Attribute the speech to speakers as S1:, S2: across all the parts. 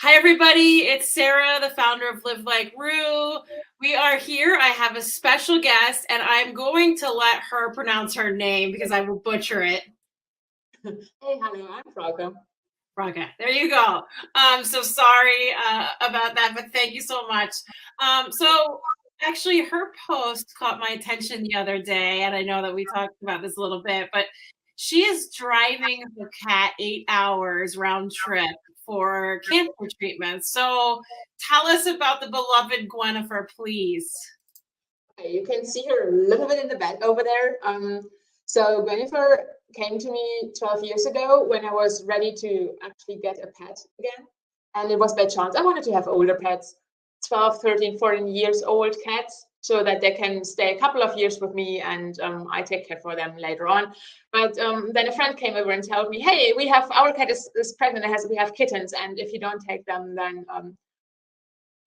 S1: Hi, everybody. It's Sarah, the founder of Live Like Rue. We are here. I have a special guest, and I'm going to let her pronounce her name because I will butcher it.
S2: Hey, hello, I'm Frauke.
S1: Frauke. There you go. So sorry about that, but thank you so much. So actually, her post caught my attention the other day, and I know that we talked about this a little bit, but she is driving her cat 8 hours round trip for cancer treatment. So tell us about the beloved Gwenhifer, please.
S2: Okay, you can see her a little bit in the back over there. So Gwenhifer came to me 12 years ago when I was ready to actually get a pet again. And it was by chance. I wanted to have older pets, 12, 13, 14 years old cats, so that they can stay a couple of years with me and I take care for them later on. But then a friend came over and told me, hey, our cat is pregnant, we have kittens, and if you don't take them, then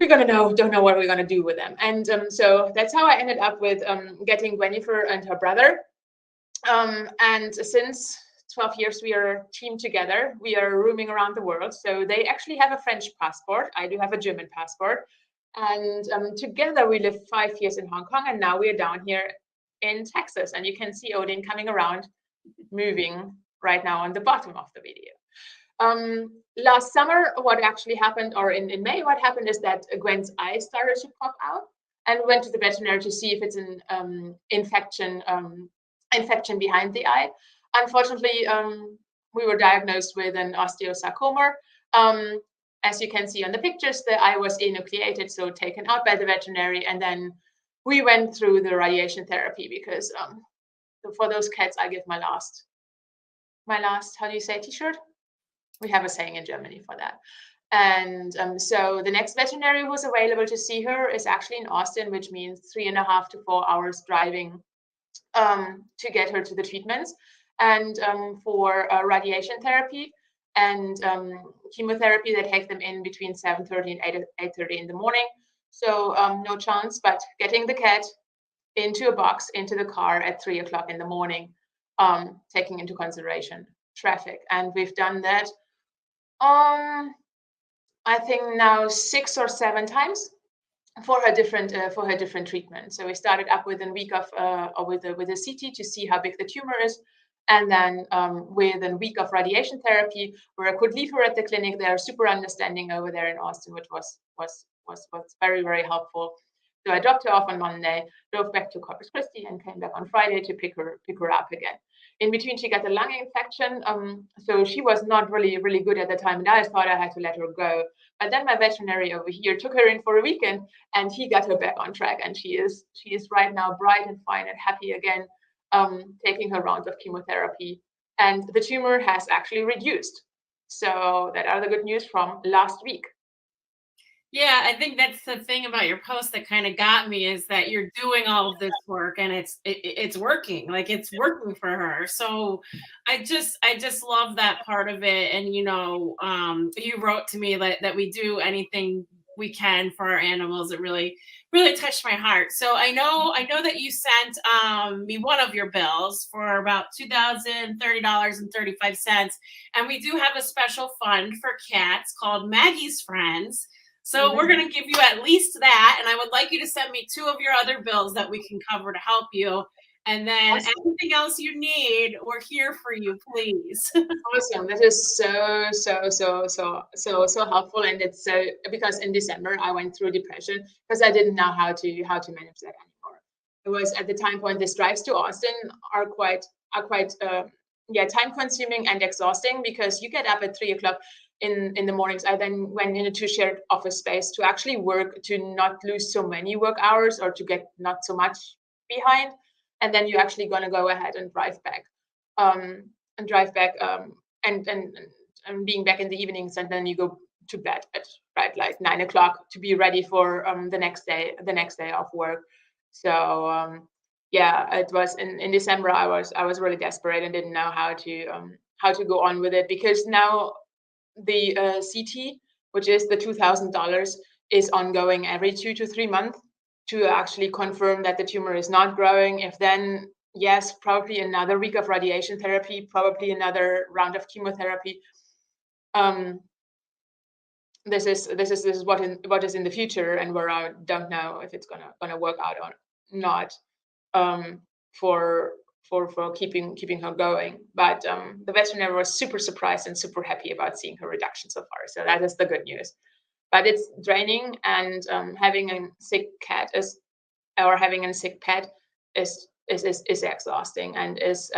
S2: we're don't know what we're gonna do with them. And so that's how I ended up with getting Gwenhifer and her brother. And since 12 years we are teamed together. We are roaming around the world. So they actually have a French passport. I do have a German passport. And together we lived 5 years in Hong Kong, and now we are down here in Texas. And you can see Odin coming around, moving right now on the bottom of the video. Last summer, what actually happened, or in May, what happened is that Gwen's eye started to pop out, and went to the veterinary to see if it's an infection behind the eye. Unfortunately, we were diagnosed with an osteosarcoma. As you can see on the pictures, the eye was enucleated, so taken out by the veterinary, and then we went through the radiation therapy because for those cats, I give my last, how do you say, t-shirt? We have a saying in Germany for that. And so the next veterinary who's available to see her is actually in Austin, which means 3.5 to 4 hours driving to get her to the treatments, and for radiation therapy and chemotherapy. They take them in between 7:30 and 8:30 in the morning. So no chance, but getting the cat into a box, into the car at 3 o'clock in the morning, taking into consideration traffic. And we've done that I think now 6 or 7 times for her different treatments. So we started up with a week of with a CT to see how big the tumor is, and then with a week of radiation therapy where I could leave her at the clinic. They are super understanding over there in Austin, which was very, very helpful. So I dropped her off on Monday, drove back to Corpus Christi, and came back on Friday to pick her up again. In between, she got a lung infection, so she was not really good at the time, and I thought I had to let her go. But then my veterinary over here took her in for a weekend, and he got her back on track, and she is right now bright and fine and happy again, taking her rounds of chemotherapy, and the tumor has actually reduced. So that are the good news from last week.
S1: Yeah, I think that's the thing about your post that kind of got me, is that you're doing all of this work and it's working. Like, it's working for her. So I just love that part of it. And you wrote to me that we do anything we can for our animals. It really touched my heart. So I know that you sent me one of your bills for about $2,030.35, and we do have a special fund for cats called Maggie's Friends. So we're going to give you at least that. And I would like you to send me 2 of your other bills that we can cover to help you. And then anything else you need, we're here for you, please.
S2: Awesome. That is so helpful. And it's so, because in December I went through depression because I didn't know how to manage that anymore. It was at the time point, these drives to Austin are quite time consuming and exhausting, because you get up at 3 o'clock in the mornings. I then went into shared office space to actually work, to not lose so many work hours or to get not so much behind. And then you're actually going to go ahead and drive back. And being back in the evenings, and then you go to bed at like 9 o'clock to be ready for the next day of work. So it was in December. I was really desperate and didn't know how to go on with it, because now the CT, which is the $2,000, is ongoing every 2 to 3 months to actually confirm that the tumor is not growing. If then, yes, probably another week of radiation therapy, probably another round of chemotherapy. is what is in the future, and where I don't know if it's gonna work out or not, for keeping her going. But the veterinarian was super surprised and super happy about seeing her reduction so far. So that is the good news. But it's draining, and having a sick cat having a sick pet is exhausting, and is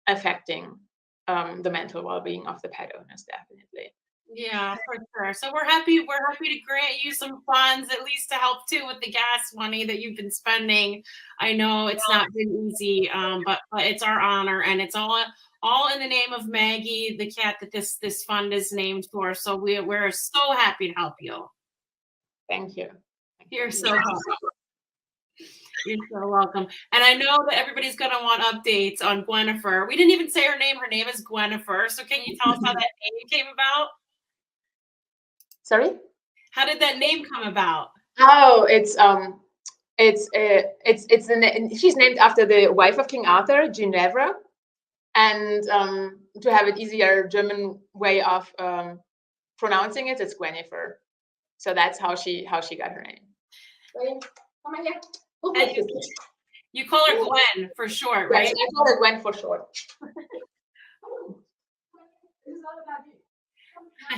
S2: affecting the mental well-being of the pet owners, definitely.
S1: Yeah, for sure. So we're happy to grant you some funds, at least to help too with the gas money that you've been spending. I know it's not been easy, but it's our honor, and it's all in the name of Maggie, the cat that this fund is named for. So we're so happy to help you.
S2: Thank you.
S1: You're so welcome. You're so welcome. And I know that everybody's going to want updates on Gwenhifer. We didn't even say her name. Her name is Gwenhifer. So can you tell us how that name came about?
S2: Sorry?
S1: How did that name come about?
S2: Oh, she's named after the wife of King Arthur, Gwenhifer, and to have an easier German way of pronouncing it, it's Gwenhifer. So that's how she got her name. Come on here.
S1: You call her Gwen for short, right?
S2: I call her Gwen for short. This is all about you.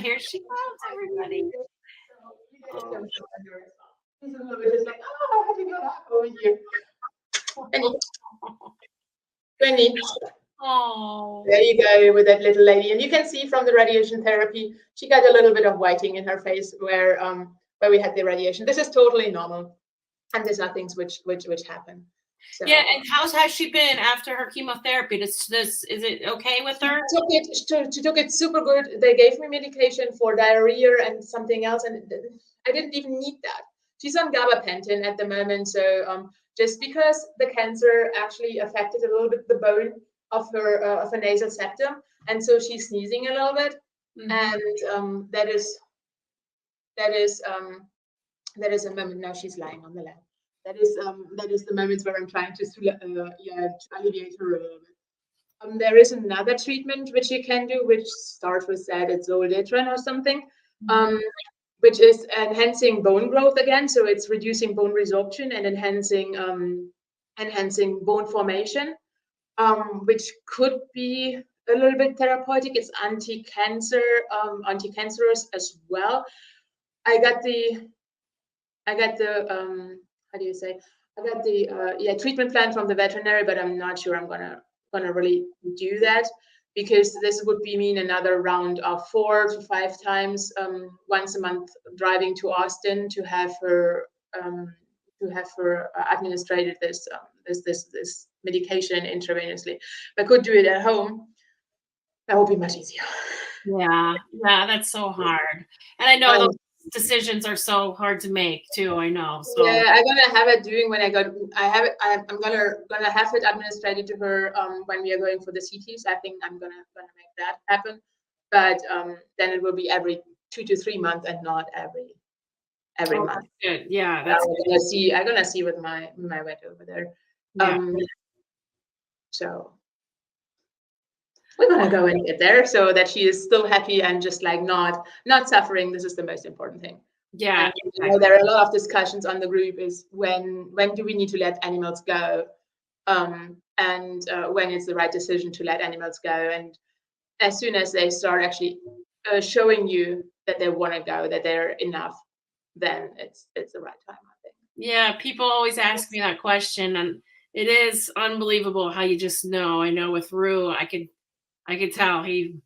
S1: Here she comes, everybody.
S2: He's a little bit just like, oh, I have to go up over here. Gwenny.
S1: Oh.
S2: There you go with that little lady. And you can see from the radiation therapy, she got a little bit of whiting in her face where we had the radiation. This is totally normal. And these are things which happen. So,
S1: yeah, and how has she been after her chemotherapy? Is it okay with her?
S2: She took it super good. They gave me medication for diarrhea and something else, and I didn't even need that. She's on gabapentin at the moment, so just because the cancer actually affected a little bit the bone of her nasal septum, and so she's sneezing a little bit, and that is a moment. Now she's lying on the lap. That is the moments where I'm trying to alleviate her a little bit. There is another treatment which you can do, which starts with that it's Zolidron or something, which is enhancing bone growth again. So it's reducing bone resorption and enhancing bone formation, which could be a little bit therapeutic. It's anti-cancerous as well. I got the how do you say? I got the treatment plan from the veterinary, but I'm not sure I'm gonna really do that, because this would mean another round of 4 to 5 times once a month driving to Austin to have her administered this medication intravenously. If I could do it at home, that would be much easier.
S1: Yeah, that's so hard, and I know those decisions are so hard to make too. I know. So
S2: yeah, I'm gonna have it doing when I'm gonna have it administered to her when we are going for the CTs. I think I'm gonna make that happen, but then it will be every 2 to 3 months and not every month.
S1: Good. Yeah, that's
S2: I'm gonna see with my vet over there.
S1: Yeah.
S2: So we're gonna go and get there so that she is still happy and just like not suffering. This is the most important thing.
S1: Yeah.
S2: And, there are a lot of discussions on the group is when do we need to let animals go, and when it's the right decision to let animals go. And as soon as they start actually showing you that they want to go, that they're enough, then it's the right time, I think.
S1: Yeah, people always ask me that question, and it is unbelievable how you just know. I know with Rue, I could tell he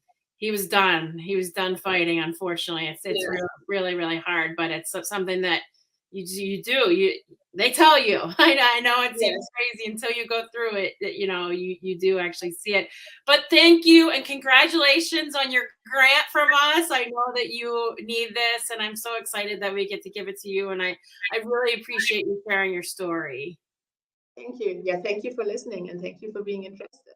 S1: was done. He was done fighting. Unfortunately, it's really, really hard, but it's something that you do. They tell you. I know it seems crazy until you go through it. That you do actually see it. But thank you and congratulations on your grant from us. I know that you need this, and I'm so excited that we get to give it to you. And I really appreciate you sharing your story.
S2: Thank you. Yeah, thank you for listening, and thank you for being interested.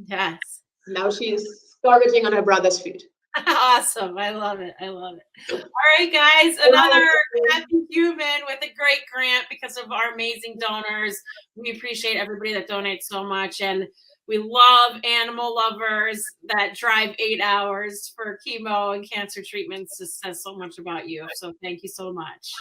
S1: Yes.
S2: Now she's foraging on her brother's food.
S1: Awesome. I love it. All right, guys. Another happy human with a great grant because of our amazing donors. We appreciate everybody that donates so much. And We love animal lovers that drive 8 hours for chemo and cancer treatments. This says so much about you. So thank you so much.